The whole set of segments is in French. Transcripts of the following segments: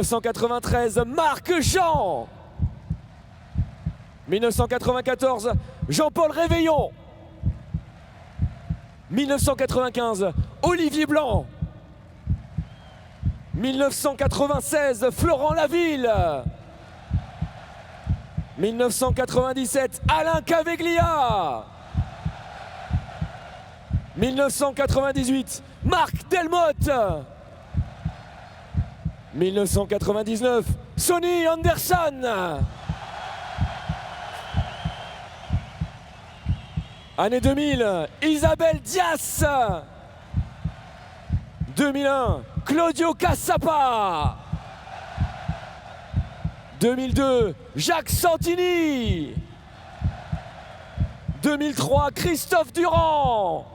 1993, Marc Jean. 1994, Jean-Paul Réveillon. 1995, Olivier Blanc. 1996, Florent Laville. 1997, Alain Caveglia. 1998, Marc Delmotte. 1999, Sonny Anderson. Année 2000, Isabelle Dias. 2001, Claudio Cassapa. 2002, Jacques Santini. 2003, Christophe Durand.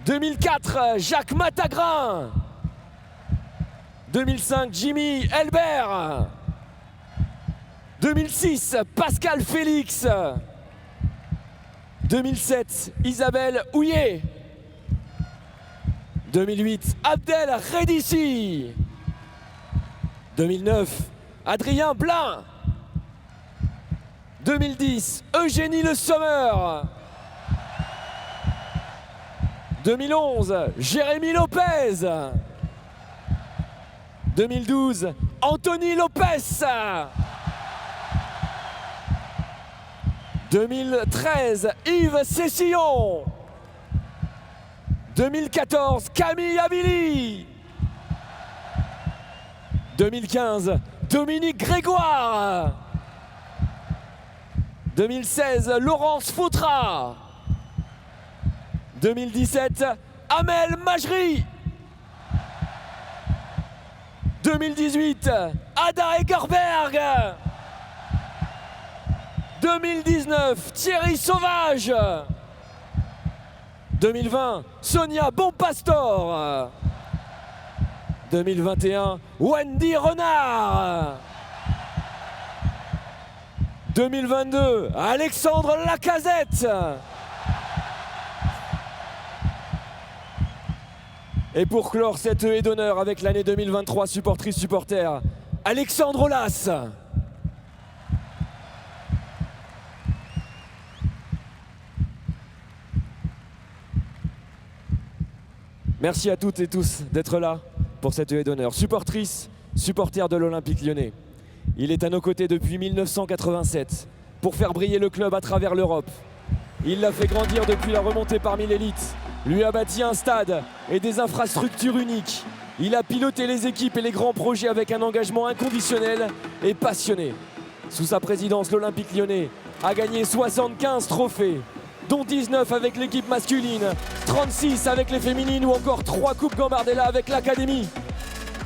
2004, Jacques Matagrin. 2005, Jimmy Elbert. 2006, Pascal Félix. 2007, Isabelle Houillet. 2008, Abdel Redissi. 2009, Adrien Blin. 2010, Eugénie Le Sommer. 2011, Jérémy Lopez. 2012, Anthony Lopez. 2013, Yves Cessillon. 2014, Camille Avilly. 2015, Dominique Grégoire. 2016, Laurence Fautra. 2017, Amel Majri. 2018, Ada Egerberg. 2019, Thierry Sauvage. 2020, Sonia Bonpastor. 2021, Wendy Renard. 2022, Alexandre Lacazette. Et pour clore cette haie d'honneur avec l'année 2023 supportrice-supporter, Alexandre Aulas. Merci à toutes et tous d'être là pour cette haie d'honneur. Supportrice, supporter de l'Olympique Lyonnais. Il est à nos côtés depuis 1987 pour faire briller le club à travers l'Europe. Il l'a fait grandir depuis la remontée parmi l'élite, lui a bâti un stade et des infrastructures uniques. Il a piloté les équipes et les grands projets avec un engagement inconditionnel et passionné. Sous sa présidence, l'Olympique Lyonnais a gagné 75 trophées, dont 19 avec l'équipe masculine, 36 avec les féminines ou encore 3 coupes Gambardella avec l'académie.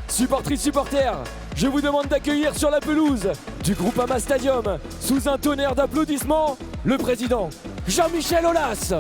Supportrices, supporters, je vous demande d'accueillir sur la pelouse du Groupama Stadium, sous un tonnerre d'applaudissements, le président Jean-Michel Aulas.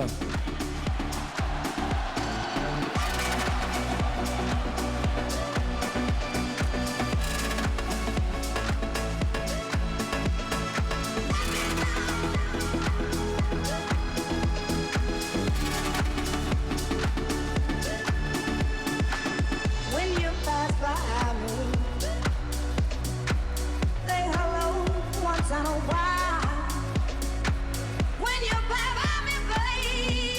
When you pass by me, babe.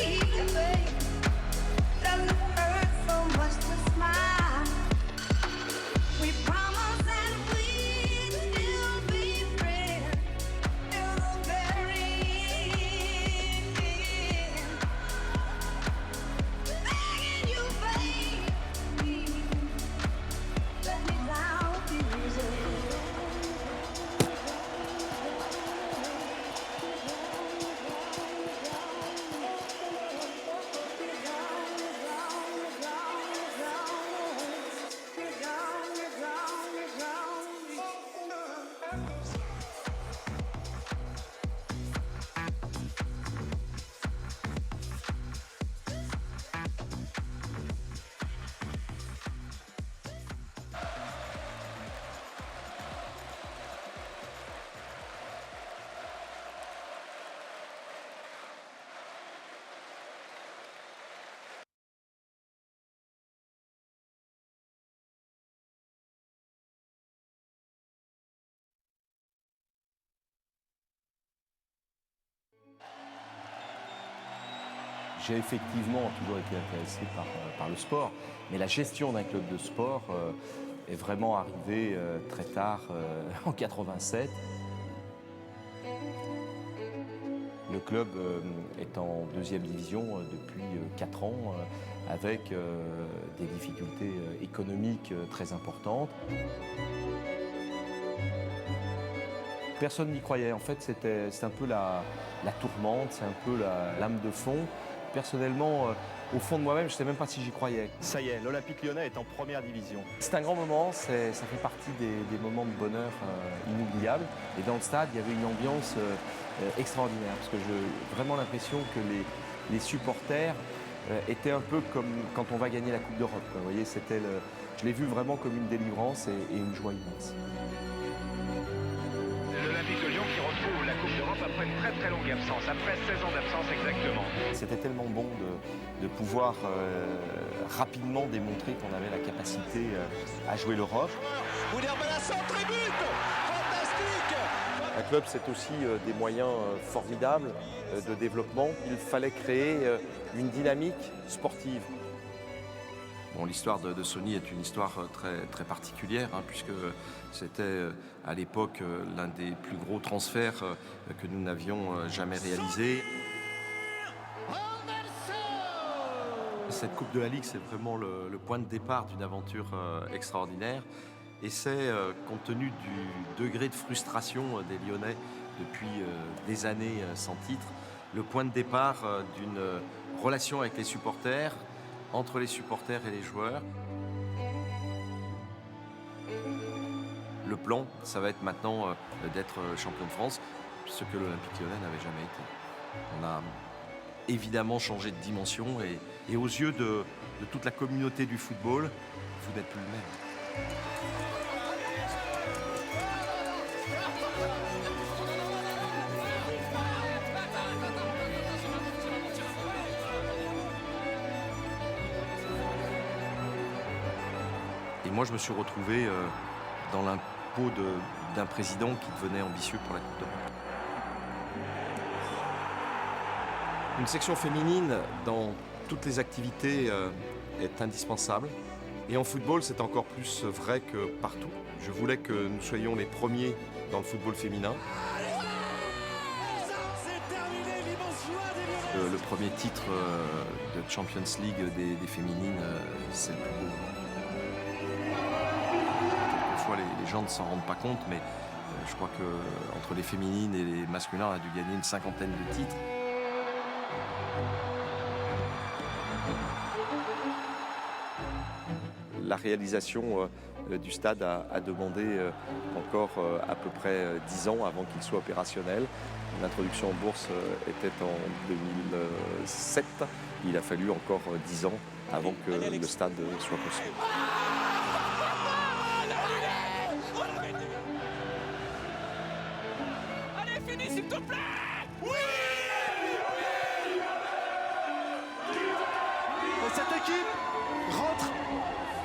J'ai effectivement toujours été intéressé par le sport, mais la gestion d'un club de sport est vraiment arrivée très tard, en 87. Le club est en deuxième division depuis 4 ans, avec des difficultés économiques très importantes. Personne n'y croyait. En fait, c'est un peu la tourmente, c'est un peu la lame de fond. Personnellement, au fond de moi-même, je ne sais même pas si j'y croyais. Ça y est, l'Olympique Lyonnais est en première division. C'est un grand moment, ça fait partie des moments de bonheur inoubliables. Et dans le stade, il y avait une ambiance extraordinaire, parce que j'ai vraiment l'impression que les supporters étaient un peu comme quand on va gagner la Coupe d'Europe. Vous voyez, je l'ai vu vraiment comme une délivrance et une joie immense. L'Olympique de Lyon qui retrouve la Coupe d'Europe après une très très longue absence, après 16 ans d'absence exactement. C'était tellement bon de pouvoir rapidement démontrer qu'on avait la capacité à jouer l'Europe. Un club, c'est aussi des moyens formidables de développement. Il fallait créer une dynamique sportive. Bon, l'histoire de Sony est une histoire très, très particulière, puisque c'était à l'époque l'un des plus gros transferts que nous n'avions jamais réalisé. Cette Coupe de la Ligue, c'est vraiment le point de départ d'une aventure extraordinaire. Et c'est, compte tenu du degré de frustration des Lyonnais depuis des années sans titre, le point de départ d'une relation avec les supporters, entre les supporters et les joueurs. Le plan, ça va être maintenant d'être champion de France, ce que l'Olympique Lyonnais n'avait jamais été. On a évidemment changé de dimension et aux yeux de toute la communauté du football, vous n'êtes plus le même. Et moi, je me suis retrouvé dans la peau d'un président qui devenait ambitieux pour la Coupe d'Europe. Une section féminine dans toutes les activités est indispensable. Et en football, c'est encore plus vrai que partout. Je voulais que nous soyons les premiers dans le football féminin. Le premier titre de Champions League des féminines, c'est le plus beau. Quelquefois, les gens ne s'en rendent pas compte, mais je crois qu'entre les féminines et les masculins, on a dû gagner une 50aine de titres. La réalisation du stade a demandé encore à peu près 10 ans avant qu'il soit opérationnel. L'introduction en bourse était en 2007. Il a fallu encore 10 ans avant que le stade soit construit. Allez, finis s'il te plaît! Oui! Et cette équipe rentre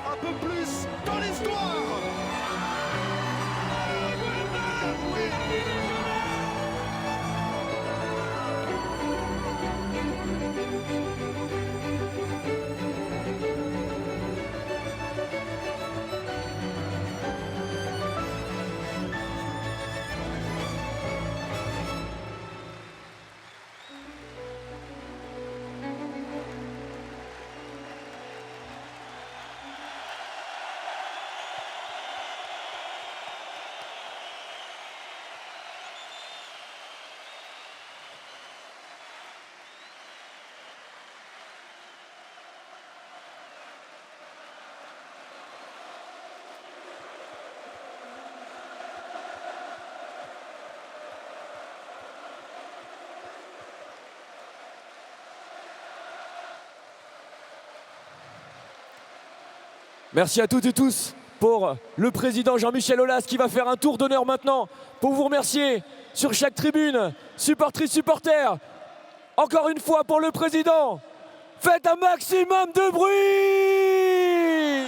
un peu plus dans l'histoire. Merci à toutes et tous pour le président Jean-Michel Aulas qui va faire un tour d'honneur maintenant pour vous remercier sur chaque tribune, supportrices, supporters. Encore une fois pour le président, faites un maximum de bruit!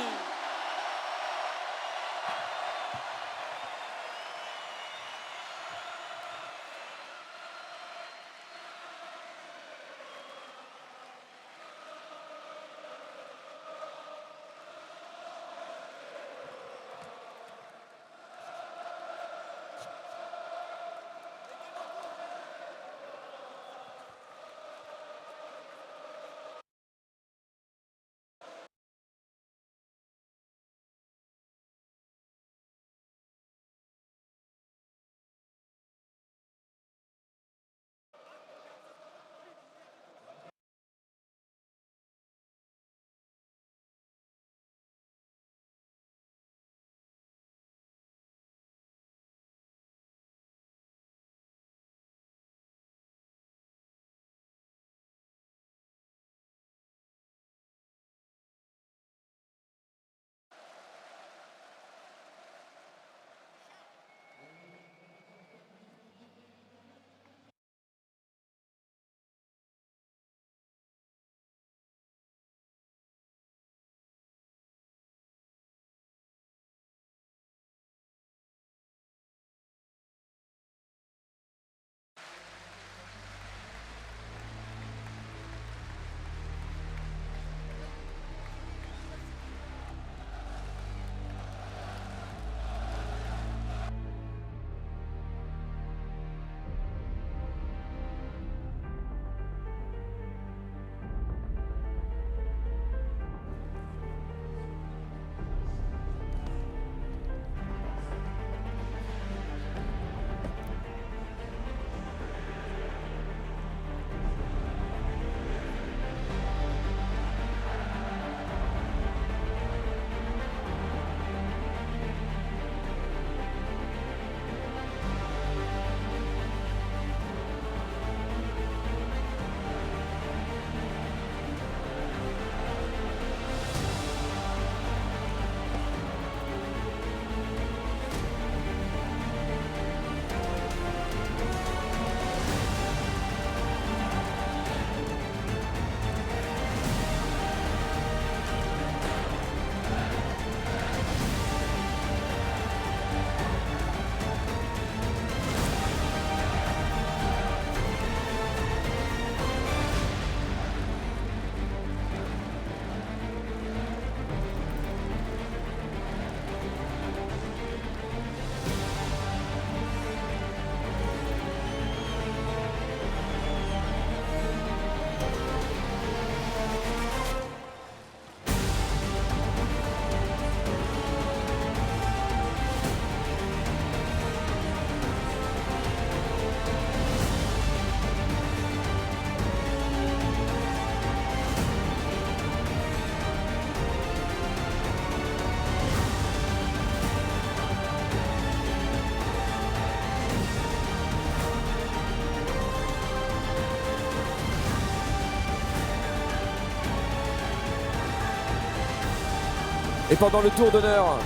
Et pendant le tour d'honneur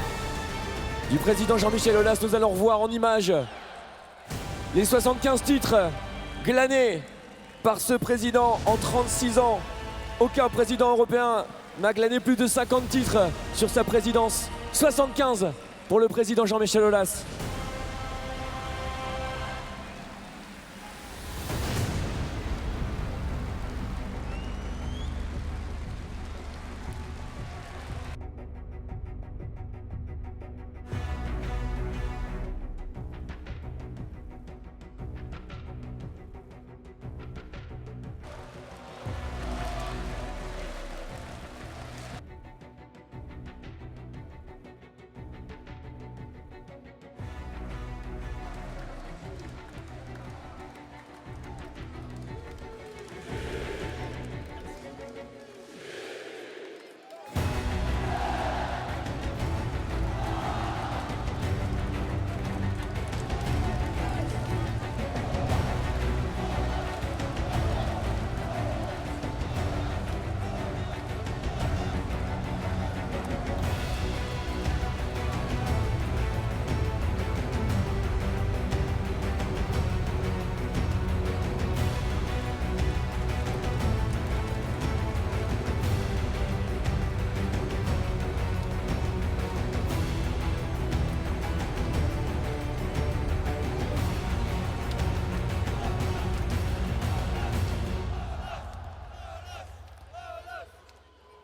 du président Jean-Michel Aulas, nous allons revoir en images les 75 titres glanés par ce président en 36 ans. Aucun président européen n'a glané plus de 50 titres sur sa présidence. 75 pour le président Jean-Michel Aulas.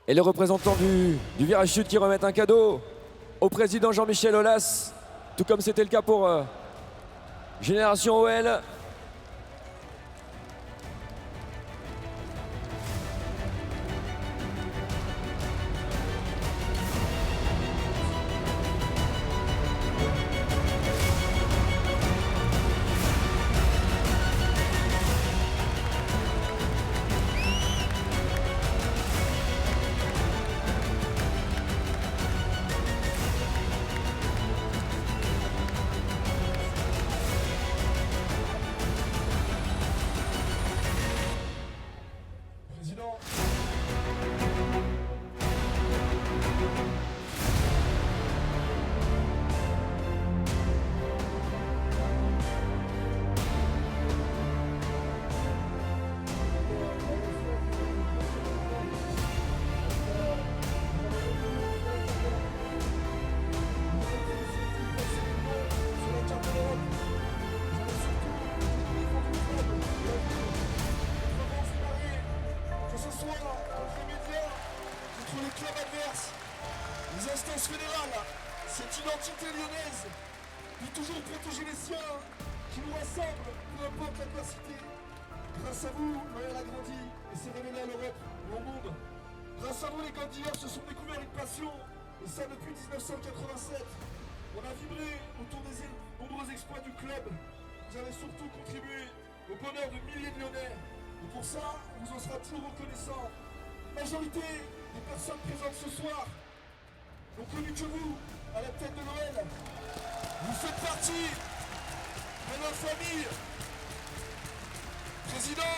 Et les représentants du virage sud qui remettent un cadeau au président Jean-Michel Aulas, tout comme c'était le cas pour Génération OL. Les instances fédérales, cette identité lyonnaise de toujours protéger les siens, qui nous rassemble, peu importe l'adversité. Grâce à vous, Noël a grandi et s'est révélé à l'Europe et au monde. Grâce à vous, les gars d'hier se sont découverts une passion, et ça depuis 1987. On a vibré autour des nombreux exploits du club. Vous avez surtout contribué au bonheur de milliers de Lyonnais. Et pour ça, on vous en sera toujours reconnaissant. La majorité des personnes présentes ce soir n'ont connu que vous à la tête de Noël. Vous faites partie de notre famille. Président,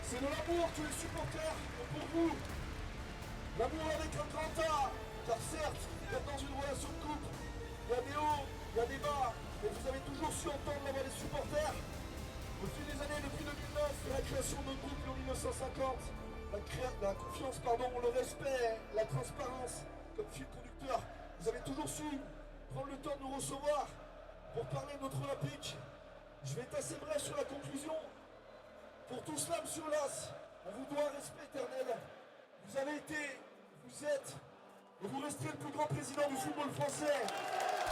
c'est de l'amour que les supporters ont pour vous. L'amour avec un grand A, car certes, vous êtes dans une relation de couple. Il y a des hauts, il y a des bas, et vous avez toujours su entendre la voix des supporters. Au fil des années, depuis 2009, et la création de notre groupe en 1950, la confiance, le respect, la transparence comme fil conducteur. Vous avez toujours su prendre le temps de nous recevoir pour parler de notre Olympique. Je vais être assez bref sur la conclusion. Pour tout cela, monsieur Aulas, on vous doit un respect éternel. Vous avez été, vous êtes, et vous resterez le plus grand président du football français.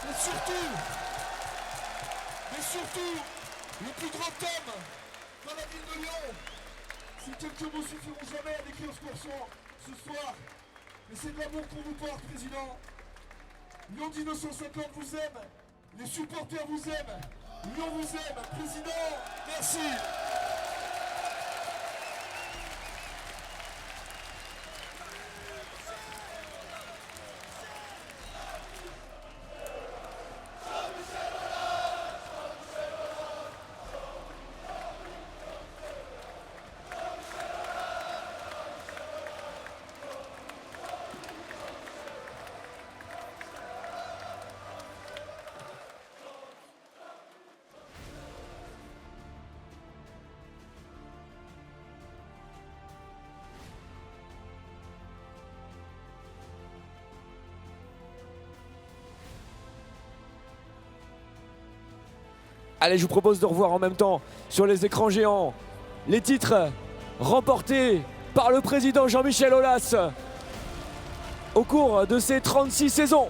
Mais surtout, le plus grand homme dans la ville de Lyon. Ces quelques mots suffiront jamais à décrire ce soir. Mais c'est de l'amour qu'on vous porte, président. Lyon 1950 vous aime. Les supporters vous aiment. Lyon vous aime. Président, merci. Allez, je vous propose de revoir en même temps sur les écrans géants les titres remportés par le président Jean-Michel Aulas au cours de ces 36 saisons.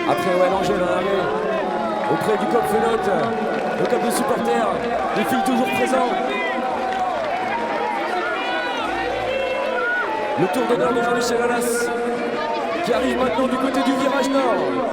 Après Noël Angers en arrivée auprès du COP Fenote, le COP de supporters, les filles toujours présents. Le tour d'honneur de Jean-Michel Aulas qui arrive maintenant du côté du virage nord.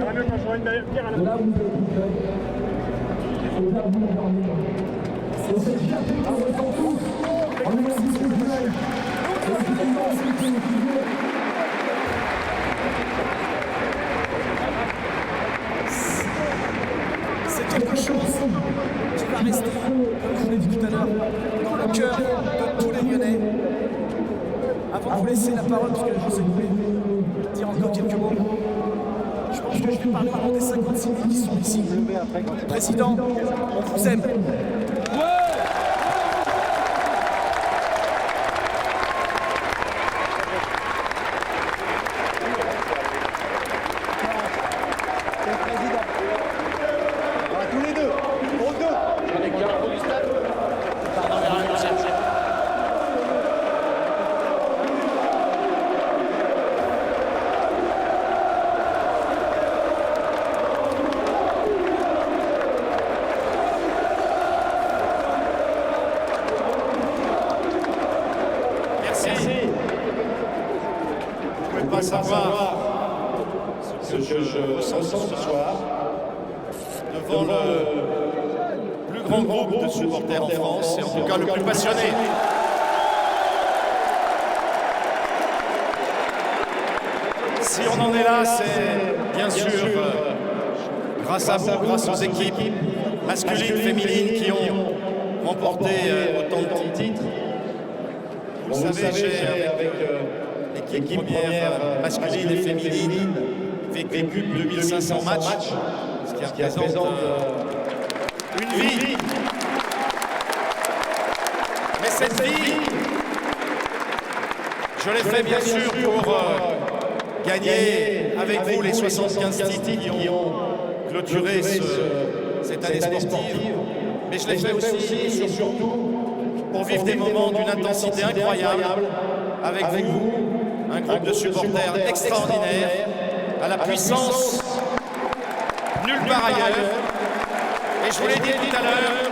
va mieux quand je vois une pierre à la là où vous êtes tout seul. Et là, vous m'entendez. Et cette fierté qu'on ressent tous en énergie culturelle. Et la puissance qui fait le sujet. C'est quelque chose qui va rester, comme je l'ai dit tout à l'heure, dans le cœur de tous les Lyonnais. Avant de vous laisser la parole, parce que je sais que vous voulez dire encore quelques mots, je pense que je vais parler au nom des 56 000 qui sont ici. Président, on vous aime. Pas savoir ce que je ressens ce soir devant le plus grand groupe de supporters en France et en tout cas le plus passionné. Si on en est là, c'est bien sûr grâce à vous, grâce aux équipes masculines, féminines qui ont remporté autant de titres. Vous le savez, j'ai avec l'équipe première masculine et féminine vécu 2500 matchs, ce qui représente une vie. Mais cette vie, je l'ai fait bien sûr pour gagner avec vous les 75 titres qui ont clôturé cette année sportive. Mais je l'ai fait aussi et surtout pour vivre des moments d'une intensité incroyable avec vous. Un groupe de supporters extraordinaire, à la puissance nulle part ailleurs. Et je vous l'ai dit tout à l'heure,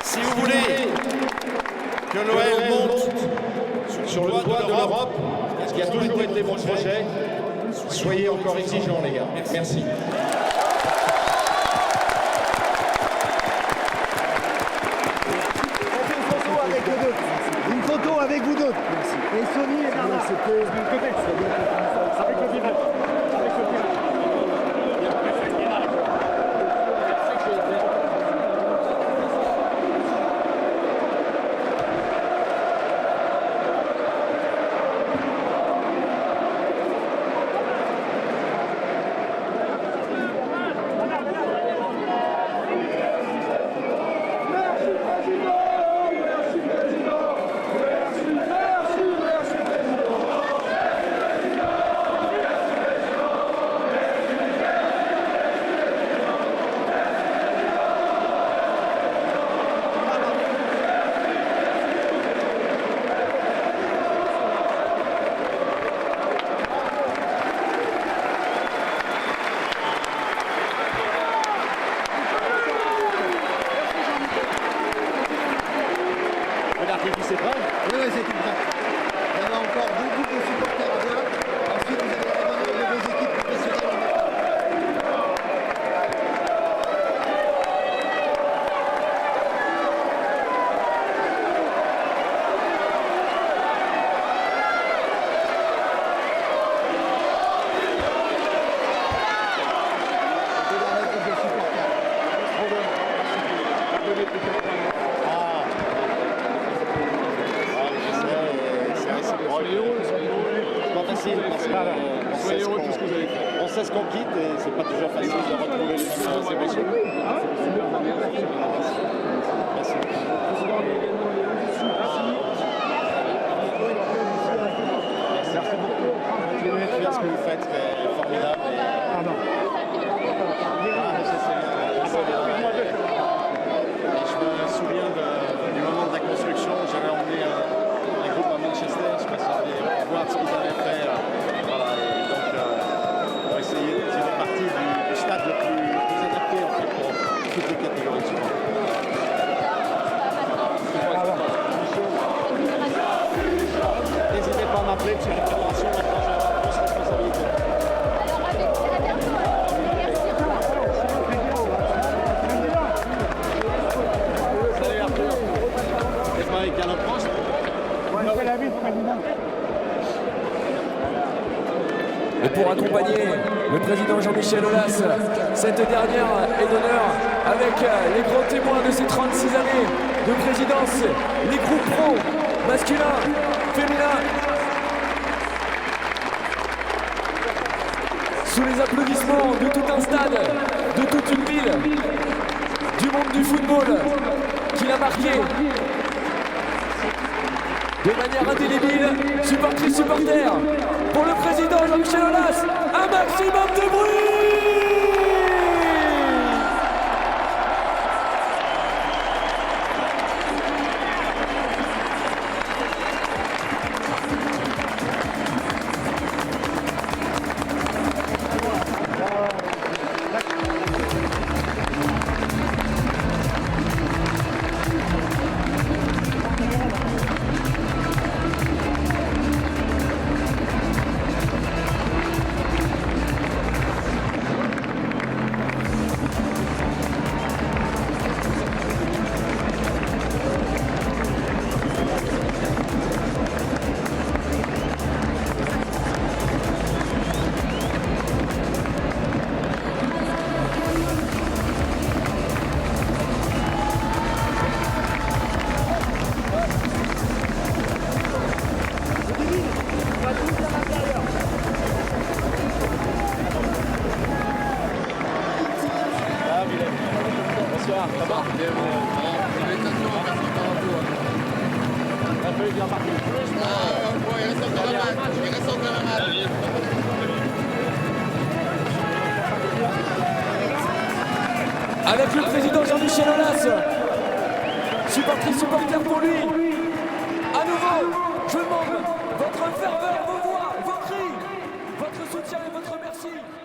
si vous voulez que l'OL monte sur le toit de l'Europe, ce qui a toujours été mon projet, soyez encore exigeants les gars. Merci. Une photo avec vous deux. Et Sony et Bernard. C'était de côté. Avec le virage. Avec le virage. C'est vrai? Oui, c'est tout vrai. Il y avait encore beaucoup de supporters à voir. Ensuite, vous avez abandonné vos équipes professionnelles. On sait ce qu'on quitte et c'est pas toujours facile de retrouver les mêmes émotions. Merci. Merci beaucoup. Continuez de faire ce que vous faites, c'est formidable. Je me souviens du moment de la construction, j'avais emmené un groupe à Manchester, je suis passé voir ce qu'ils avaient fait. Voilà, et donc pour essayer de tirer parti du stade le plus adapté en fait, pour toutes les catégories de sport. N'hésitez pas à m'appeler, c'est une préparation, maintenant j'ai la grosse responsabilité. Et pour accompagner le président Jean-Michel Aulas, cette dernière est d'honneur avec les grands témoins de ces 36 années de présidence, les groupes pro, masculins, féminins. Sous les applaudissements de tout un stade, de toute une ville, du monde du football, qui l'a marqué de manière indélébile, supportrices, supporters, pour le président Jean-Michel Aulas, un maximum de bruit! Avec le président Jean-Michel Aulas, supportrices, supporters pour lui. À nouveau, je demande votre ferveur, vos voix, vos cris, votre soutien et votre merci.